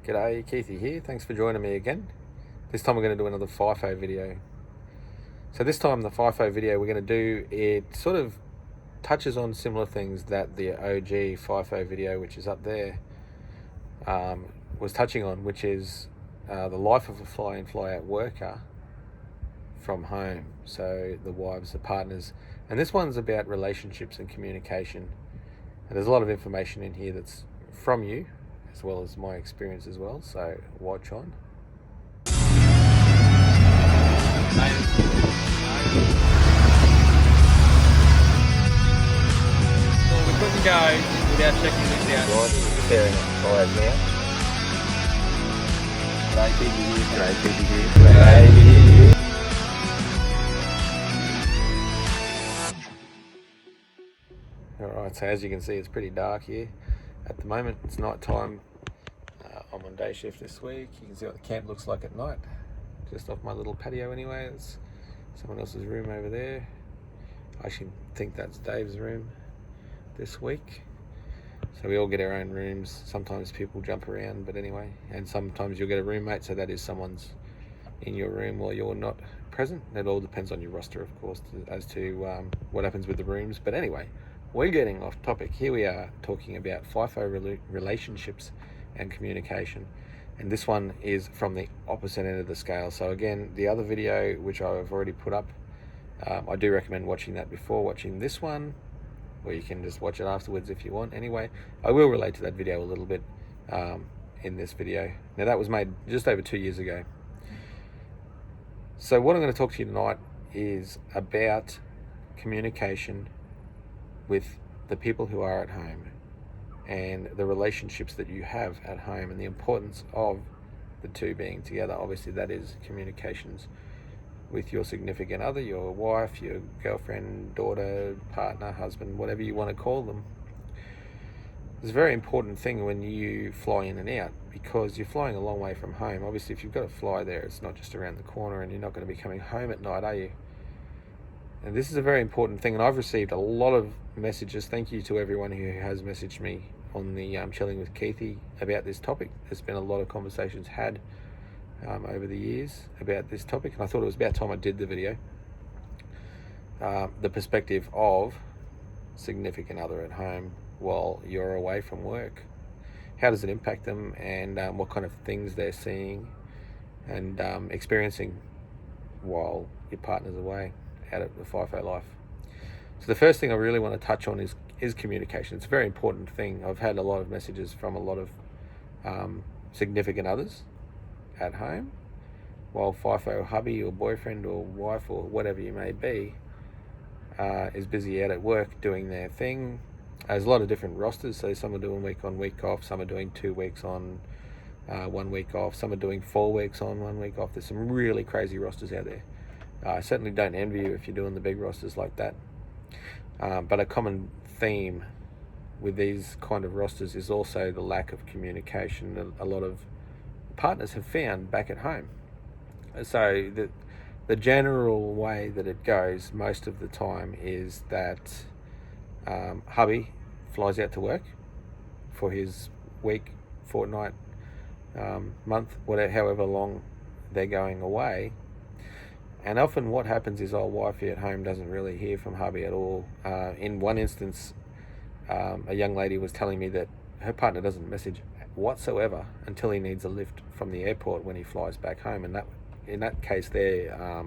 G'day, Keithy here. Thanks for joining me again. This time we're going to do another FIFO video. So this time the FIFO video we're going to do, it sort of touches on similar things that the OG FIFO video, which is up there, was touching on, which is the life of a fly-in fly-out worker from home. So the wives, the partners, and this one's about relationships and communication. And there's a lot of information in here that's from you, as well as my experience as well, so watch on. Well, we couldn't go without checking this out. Right, staring at the fires now. G'day, Keithy here. G'day, Keithy here. G'day, Keithy here. Alright, so as you can see, it's pretty dark here. At the moment, it's night time. I'm on day shift this week. You can see what the camp looks like at night. Just off my little patio anyway. There's someone else's room over there. I actually think that's Dave's room this week. So we all get our own rooms. Sometimes people jump around, but anyway. And sometimes you'll get a roommate, so that is someone's in your room while you're not present. It all depends on your roster, of course, as to what happens with the rooms. But anyway, we're getting off topic. Here we are talking about FIFO relationships and communication. And this one is from the opposite end of the scale. So again, the other video, which I've already put up, I do recommend watching that before watching this one, or you can just watch it afterwards if you want. Anyway, I will relate to that video a little bit in this video. Now that was made just over 2 years ago. So what I'm going to talk to you tonight is about communication with the people who are at home and the relationships that you have at home and the importance of the two being together. Obviously that is communications with your significant other, your wife, your girlfriend, daughter, partner, husband, whatever you want to call them. It's a very important thing when you fly in and out, because you're flying a long way from home. Obviously if you've got to fly there, it's not just around the corner, and you're not going to be coming home at night, are you? And this is a very important thing, and I've received a lot of messages. Thank you to everyone who has messaged me on the Chilling with Keithy about this topic. There's been a lot of conversations had over the years about this topic, and I thought it was about time I did the video. The perspective of significant other at home while you're away from work. How does it impact them, and what kind of things they're seeing and experiencing while your partner's away out of the FIFO life. So the first thing I really want to touch on is communication. It's a very important thing. I've had a lot of messages from a lot of significant others at home while FIFO hubby or boyfriend or wife or whatever you may be is busy out at work doing their thing. There's a lot of different rosters, so some are doing week on, week off, some are doing 2 weeks on, 1 week off, some are doing 4 weeks on, 1 week off. There's some really crazy rosters out there. I certainly don't envy you if you're doing the big rosters like that. But a common theme with these kind of rosters is also the lack of communication that a lot of partners have found back at home. So the general way that it goes most of the time is that hubby flies out to work for his week, fortnight, month, whatever, however long they're going away. And often what happens is old wifey at home doesn't really hear from hubby at all. In one instance, a young lady was telling me that her partner doesn't message whatsoever until he needs a lift from the airport when he flies back home. And that, in that case there,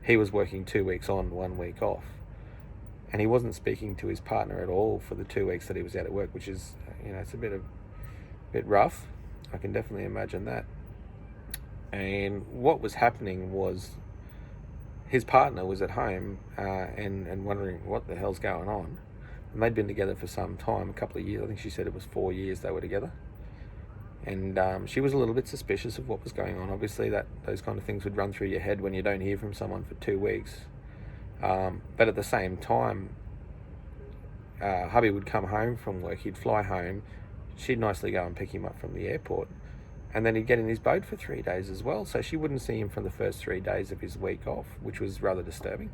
he was working 2 weeks on, 1 week off. And he wasn't speaking to his partner at all for the 2 weeks that he was out at work, which is, it's a bit rough. I can definitely imagine that. And what was happening was his partner was at home and wondering what the hell's going on. And they'd been together for some time, a couple of years. I think she said it was 4 years they were together. And she was a little bit suspicious of what was going on. Obviously, those kind of things would run through your head when you don't hear from someone for 2 weeks. But at the same time, hubby would come home from work. He'd fly home. She'd nicely go and pick him up from the airport. And then he'd get in his boat for 3 days as well. So she wouldn't see him for the first 3 days of his week off, which was rather disturbing.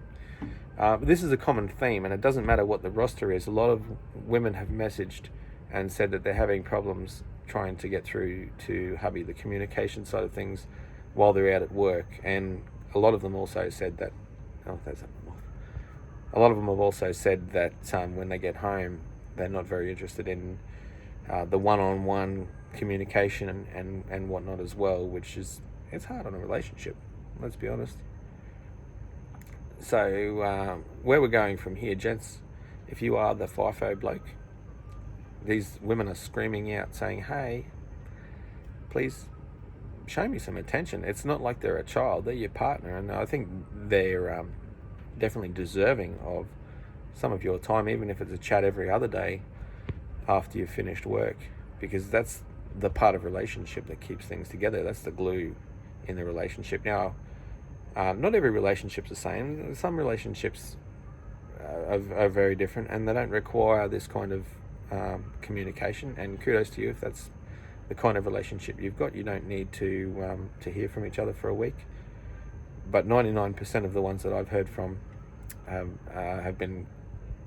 But this is a common theme, and it doesn't matter what the roster is. A lot of women have messaged and said that they're having problems trying to get through to hubby, the communication side of things, while they're out at work. And a lot of them also said that, a lot of them have also said that when they get home, they're not very interested in the one-on-one communication and whatnot as well, which is, it's hard on a relationship, let's be honest. So where we're going from here, gents, if you are the FIFO bloke, these women are screaming out saying, hey, please show me some attention. It's not like they're a child, they're your partner, and I think they're definitely deserving of some of your time, even if it's a chat every other day after you've finished work, because that's the part of relationship that keeps things together. That's the glue in the relationship. Now, not every relationship's the same. Some relationships are very different, and they don't require this kind of communication, and kudos to you if that's the kind of relationship you've got. You don't need to hear from each other for a week. But 99% of the ones that I've heard from have been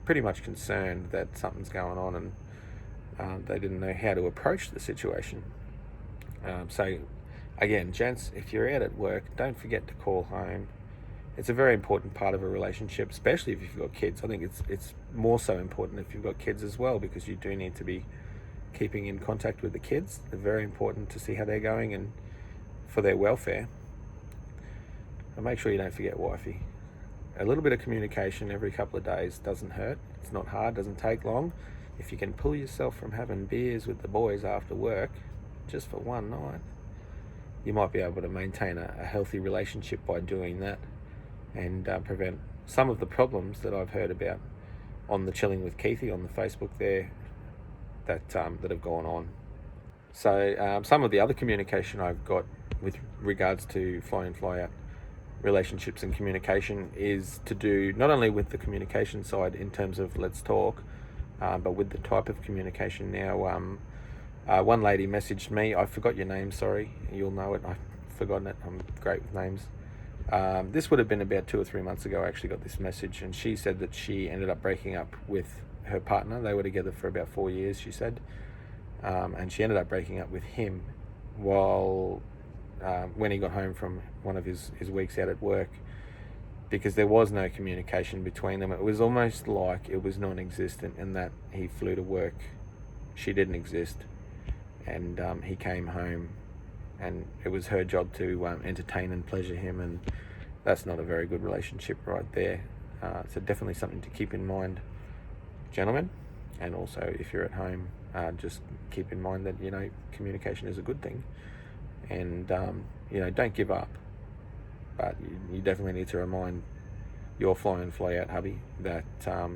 pretty much concerned that something's going on, and they didn't know how to approach the situation. So again, gents, if you're out at work, don't forget to call home. It's a very important part of a relationship, especially if you've got kids. I think it's more so important if you've got kids as well, because you do need to be keeping in contact with the kids. They're very important to see how they're going and for their welfare. And make sure you don't forget wifey. A little bit of communication every couple of days doesn't hurt. It's not hard, doesn't take long. If you can pull yourself from having beers with the boys after work, just for one night, you might be able to maintain a healthy relationship by doing that, and prevent some of the problems that I've heard about on the Chilling with Keithy on the Facebook there that have gone on. So some of the other communication I've got with regards to fly in, fly out relationships and communication is to do not only with the communication side in terms of let's talk, but with the type of communication. Now, one lady messaged me. I forgot your name, sorry. You'll know it. I've forgotten it. I'm great with names. This would have been about 2 or 3 months ago. I actually got this message, and she said that she ended up breaking up with her partner. They were together for about 4 years, she said, and she ended up breaking up with him while when he got home from one of his weeks out at work, because there was no communication between them. It was almost like it was non-existent, in that he flew to work, she didn't exist, and he came home, and it was her job to entertain and pleasure him, and that's not a very good relationship right there. So definitely something to keep in mind, gentlemen. And also, if you're at home, just keep in mind that, communication is a good thing, and don't give up. But you definitely need to remind your fly in, fly out hubby that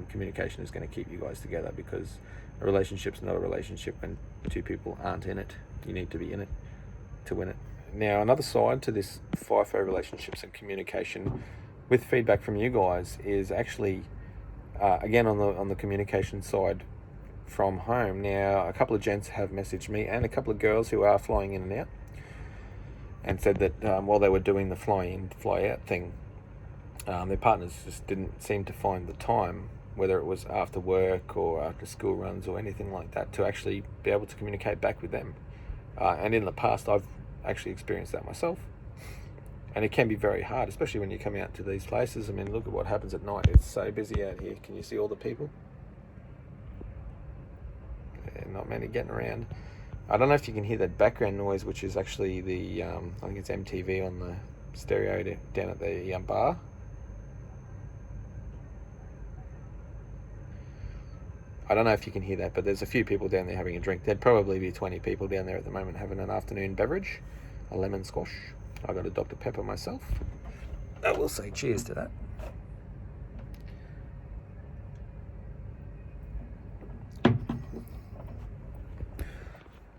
communication is going to keep you guys together, because a relationship's not a relationship when two people aren't in it. You need to be in it to win it. Now, another side to this FIFO relationships and communication, with feedback from you guys, is actually again on the communication side from home. Now, a couple of gents have messaged me, and a couple of girls who are flying in and out, and said that while they were doing the fly in, fly out thing, their partners just didn't seem to find the time, whether it was after work or after school runs or anything like that, to actually be able to communicate back with them. And in the past, I've actually experienced that myself. And it can be very hard, especially when you come out to these places. I mean, look at what happens at night. It's so busy out here. Can you see all the people? Not many getting around. I don't know if you can hear that background noise, which is actually the, I think it's MTV on the stereo down at the bar. I don't know if you can hear that, but there's a few people down there having a drink. There'd probably be 20 people down there at the moment having an afternoon beverage, a lemon squash. I got a Dr. Pepper myself. I will say cheers to that.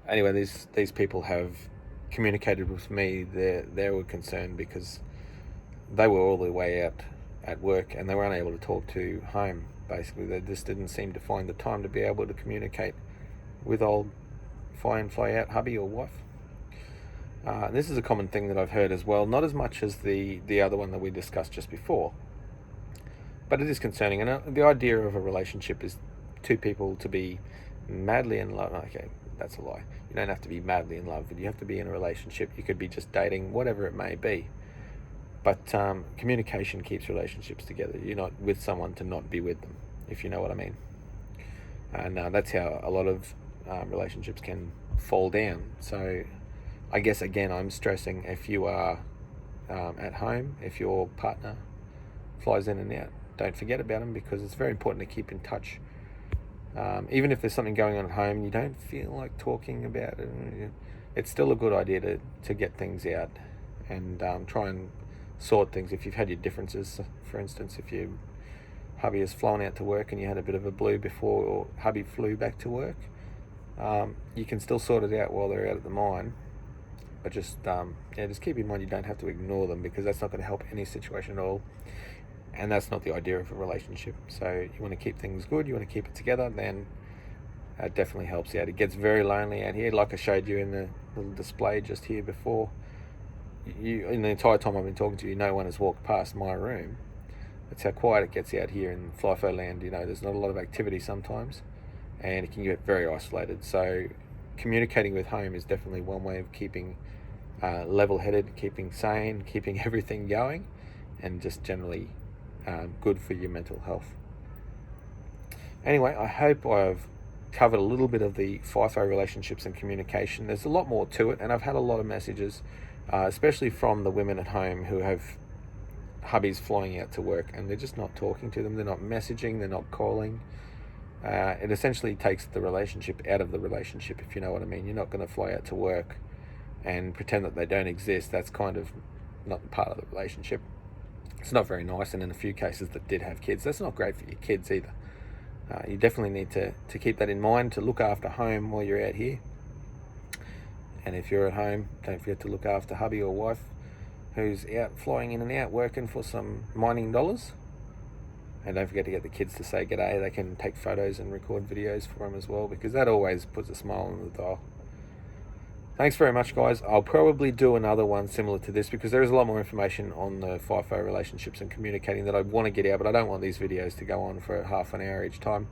Anyway, these people have communicated with me. They were concerned because they were all the way out at work, and they weren't able to talk to home. Basically, they just didn't seem to find the time to be able to communicate with old fly in, fly out hubby or wife. This is a common thing that I've heard as well, not as much as the other one that we discussed just before, but it is concerning. And the idea of a relationship is two people to be madly in love. Okay, That's a lie. You don't have to be madly in love, but you have to be in a relationship. You could be just dating, whatever it may be. But communication keeps relationships together. You're not with someone to not be with them, if you know what I mean. And that's how a lot of relationships can fall down. So I guess, again, I'm stressing, if you are at home, if your partner flies in and out, don't forget about them, because it's very important to keep in touch. Even if there's something going on at home and you don't feel like talking about it, it's still a good idea to get things out and try and sort things. If you've had your differences, for instance, if your hubby has flown out to work and you had a bit of a blue before hubby flew back to work, you can still sort it out while they're out at the mine. But just keep in mind you don't have to ignore them, because that's not going to help any situation at all. And that's not the idea of a relationship. So you want to keep things good, you want to keep it together, then it definitely helps out. It gets very lonely out here, like I showed you in the little display just here before. In the entire time I've been talking to you, no one has walked past my room. That's how quiet it gets out here in FIFO land. There's not a lot of activity sometimes, and it can get very isolated. So communicating with home is definitely one way of keeping level-headed, keeping sane, keeping everything going, and just generally good for your mental health. Anyway, I hope I've covered a little bit of the FIFO relationships and communication. There's a lot more to it, and I've had a lot of messages, especially from the women at home who have hubbies flying out to work and they're just not talking to them, they're not messaging, they're not calling. It essentially takes the relationship out of the relationship, if you know what I mean. You're not going to fly out to work and pretend that they don't exist. That's kind of not part of the relationship. It's not very nice, and in a few cases that did have kids, that's not great for your kids either. You definitely need to keep that in mind, to look after home while you're out here. And if you're at home, don't forget to look after hubby or wife who's out flying in and out working for some mining dollars. And don't forget to get the kids to say g'day. They can take photos and record videos for them as well, because that always puts a smile on the dial. Thanks very much, guys. I'll probably do another one similar to this, because there is a lot more information on the FIFO relationships and communicating that I want to get out, but I don't want these videos to go on for half an hour each time.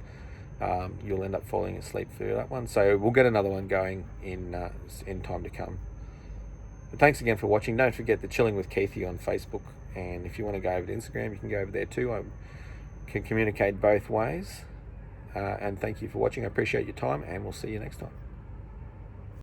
You'll end up falling asleep through that one. So we'll get another one going in time to come. But thanks again for watching. Don't forget the Chilling with Keithy on Facebook, and if you want to go over to Instagram, you can go over there too. I can communicate both ways. And thank you for watching. I appreciate your time, and we'll see you next time.